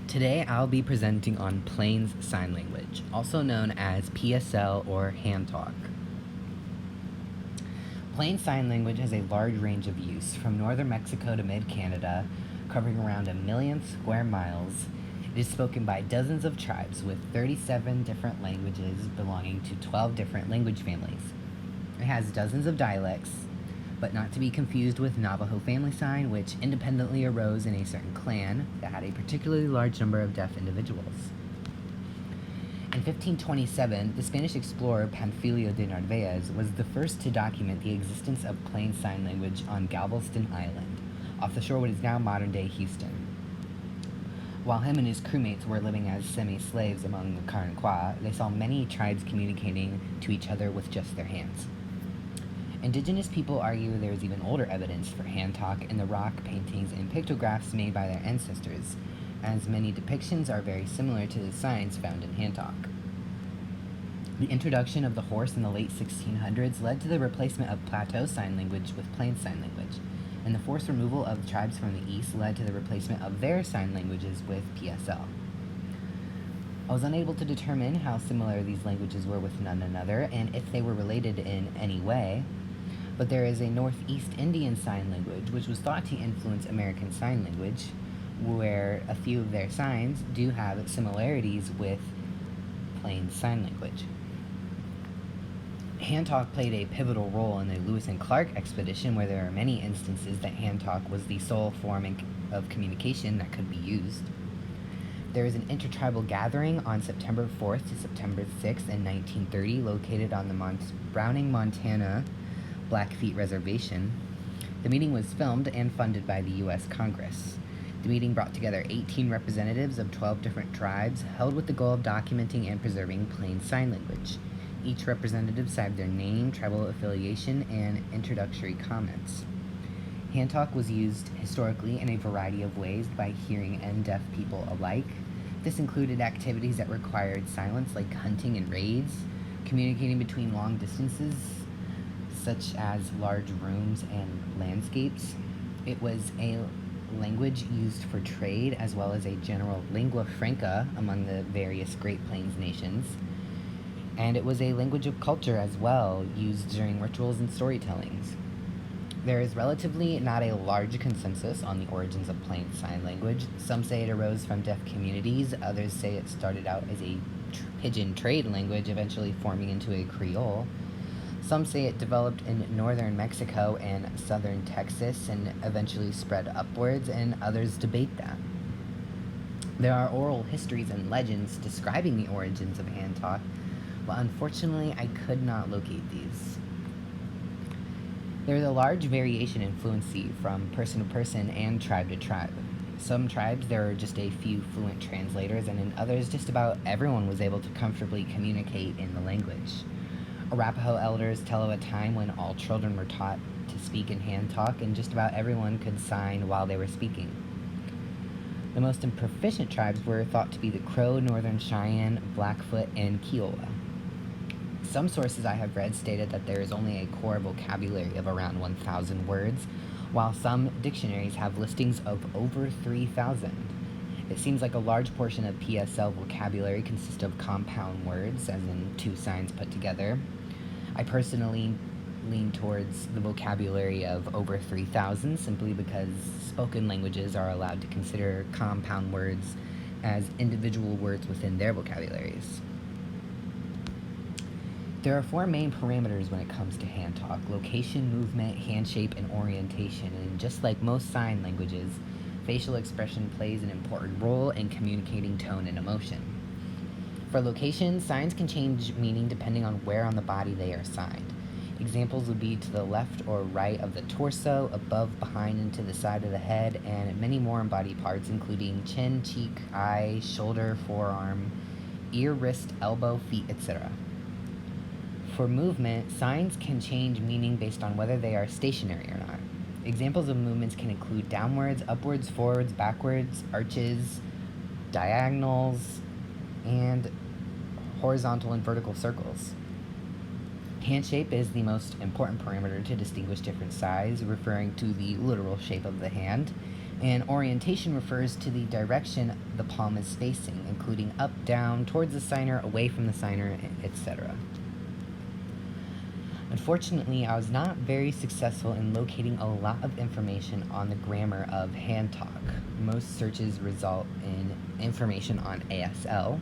Today I'll be presenting on Plains Sign Language, also known as PSL or Hand Talk. Plains Sign Language has a large range of use, from northern Mexico to mid-Canada, covering around 1 million square miles. It is spoken by dozens of tribes with 37 different languages belonging to 12 different language families. It has dozens of dialects, but not to be confused with Navajo Family Sign, which independently arose in a certain clan that had a particularly large number of deaf individuals. In 1527, the Spanish explorer Panfilio de Narvaez was the first to document the existence of Plains Sign Language on Galveston Island, off the shore of what is now modern-day Houston. While him and his crewmates were living as semi-slaves among the Karankawa, they saw many tribes communicating to each other with just their hands. Indigenous people argue there is even older evidence for hand talk in the rock paintings and pictographs made by their ancestors, as many depictions are very similar to the signs found in hand talk. The introduction of the horse in the late 1600s led to the replacement of Plateau Sign Language with Plains Sign Language, and the forced removal of tribes from the east led to the replacement of their sign languages with PSL. I was unable to determine how similar these languages were with one another and if they were related in any way, but there is a Northeast Indian Sign Language which was thought to influence American Sign Language, where a few of their signs do have similarities with Plains Sign Language. Hand talk played a pivotal role in the Lewis and Clark expedition, where there are many instances that hand talk was the sole form of communication that could be used. There is an intertribal gathering on September 4th to September 6th in 1930 located on the Browning, Montana Blackfeet Reservation. The meeting was filmed and funded by the U.S. Congress. The meeting brought together 18 representatives of 12 different tribes, held with the goal of documenting and preserving Plains Sign Language. Each representative cited their name, tribal affiliation, and introductory comments. Hand talk was used historically in a variety of ways by hearing and deaf people alike. This included activities that required silence like hunting and raids, communicating between long distances, such as large rooms and landscapes. It was a language used for trade as well as a general lingua franca among the various Great Plains nations. And it was a language of culture as well, used during rituals and storytellings. There is relatively not a large consensus on the origins of Plains Sign Language. Some say it arose from deaf communities, others say it started out as a pidgin trade language, eventually forming into a Creole. Some say it developed in northern Mexico and southern Texas and eventually spread upwards, and others debate that. There are oral histories and legends describing the origins of hand talk, but unfortunately I could not locate these. There is a large variation in fluency from person to person and tribe to tribe. Some tribes there are just a few fluent translators, and in others just about everyone was able to comfortably communicate in the language. Arapaho elders tell of a time when all children were taught to speak in hand talk and just about everyone could sign while they were speaking. The most proficient tribes were thought to be the Crow, Northern Cheyenne, Blackfoot, and Kiowa. Some sources I have read stated that there is only a core vocabulary of around 1,000 words, while some dictionaries have listings of over 3,000. It seems like a large portion of PSL vocabulary consists of compound words, as in two signs put together. I personally lean towards the vocabulary of over 3,000 simply because spoken languages are allowed to consider compound words as individual words within their vocabularies. There are 4 main parameters when it comes to hand talk: location, movement, hand shape, and orientation. And just like most sign languages, facial expression plays an important role in communicating tone and emotion. For location, signs can change meaning depending on where on the body they are signed. Examples would be to the left or right of the torso, above, behind, and to the side of the head, and many more body parts, including chin, cheek, eye, shoulder, forearm, ear, wrist, elbow, feet, etc. For movement, signs can change meaning based on whether they are stationary or not. Examples of movements can include downwards, upwards, forwards, backwards, arches, diagonals, and horizontal and vertical circles. Hand shape is the most important parameter to distinguish different size, referring to the literal shape of the hand. And orientation refers to the direction the palm is facing, including up, down, towards the signer, away from the signer, etc. Unfortunately, I was not very successful in locating a lot of information on the grammar of hand talk. Most searches result in information on ASL.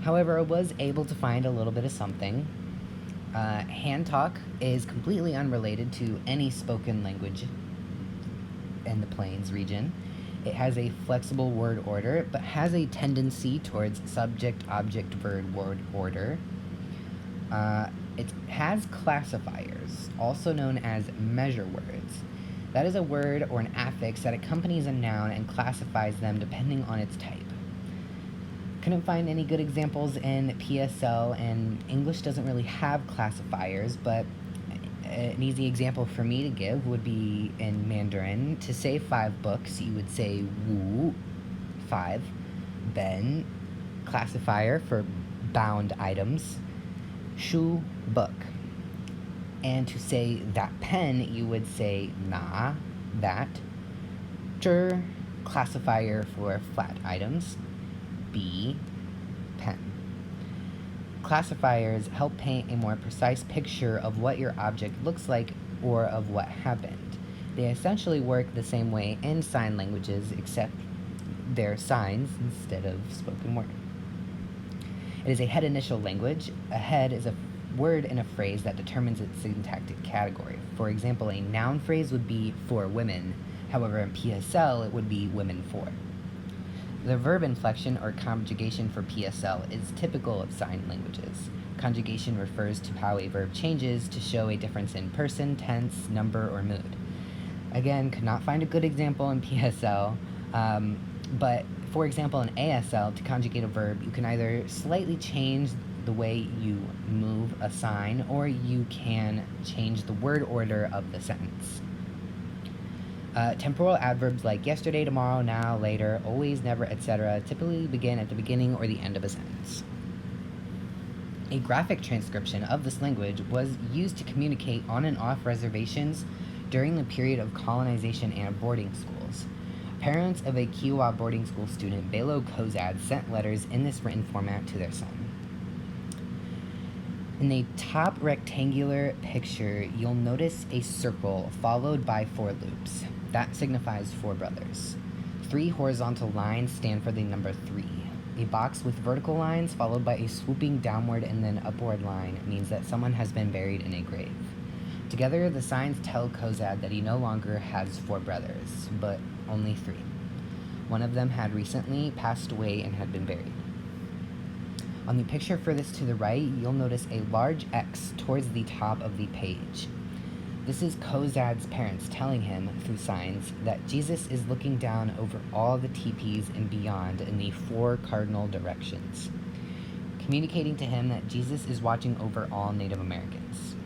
However, I was able to find a little bit of something. Hand talk is completely unrelated to any spoken language in the Plains region. It has a flexible word order, but has a tendency towards subject, object, verb, word order. It has classifiers, also known as measure words. That is a word or an affix that accompanies a noun and classifies them depending on its type. Couldn't find any good examples in PSL, and English doesn't really have classifiers, but an easy example for me to give would be in Mandarin. To say 5 books, you would say wu, 5, ben, classifier for bound items, shu, book. And to say that pen, you would say na, that, zhi, classifier for flat items, b, pen. Classifiers help paint a more precise picture of what your object looks like or of what happened. They essentially work the same way in sign languages, except they're signs instead of spoken word. It is a head initial language. A head is a word in a phrase that determines its syntactic category. For example, a noun phrase would be for women. However, in PSL, it would be women for. The verb inflection or conjugation for PSL is typical of sign languages. Conjugation refers to how a verb changes to show a difference in person, tense, number, or mood. Again, could not find a good example in PSL, but for example, in ASL, to conjugate a verb, you can either slightly change the way you move a sign, or you can change the word order of the sentence. Temporal adverbs like yesterday, tomorrow, now, later, always, never, etc. typically begin at the beginning or the end of a sentence. A graphic transcription of this language was used to communicate on and off reservations during the period of colonization and boarding schools. Parents of a Kiowa boarding school student, Belo Kozad, sent letters in this written format to their son. In the top rectangular picture, you'll notice a circle followed by 4 loops. That signifies 4 brothers. 3 horizontal lines stand for the number 3. A box with vertical lines followed by a swooping downward and then upward line means that someone has been buried in a grave. Together, the signs tell Kozad that he no longer has 4 brothers, but only 3. One of them had recently passed away and had been buried. On the picture furthest to the right, you'll notice a large X towards the top of the page. This is Kozad's parents telling him, through signs, that Jesus is looking down over all the teepees and beyond in the 4 cardinal directions, communicating to him that Jesus is watching over all Native Americans.